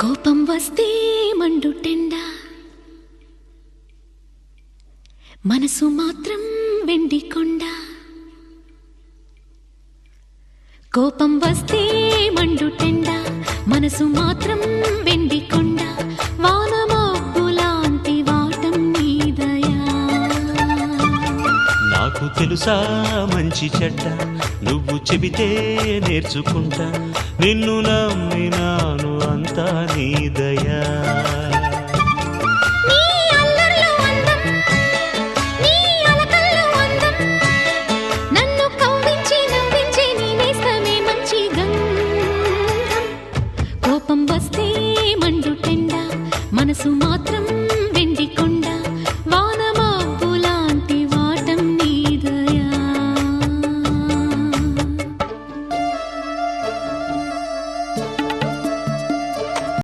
కోపం వస్తే మండుటెండ, మనసు మాత్రం వెండి కొండ. కోపం వస్తే మండుటెండ, మనసు మాత్రం వెండి కొండ. వానమబ్బులాంటి వాటం నీదయా. నాకు తెలుసా మంచి చెడ్డ, నువ్వు చెబితే నేర్చుకుంటా. నిన్ను నమ్మినాను అంతా నీ దయా.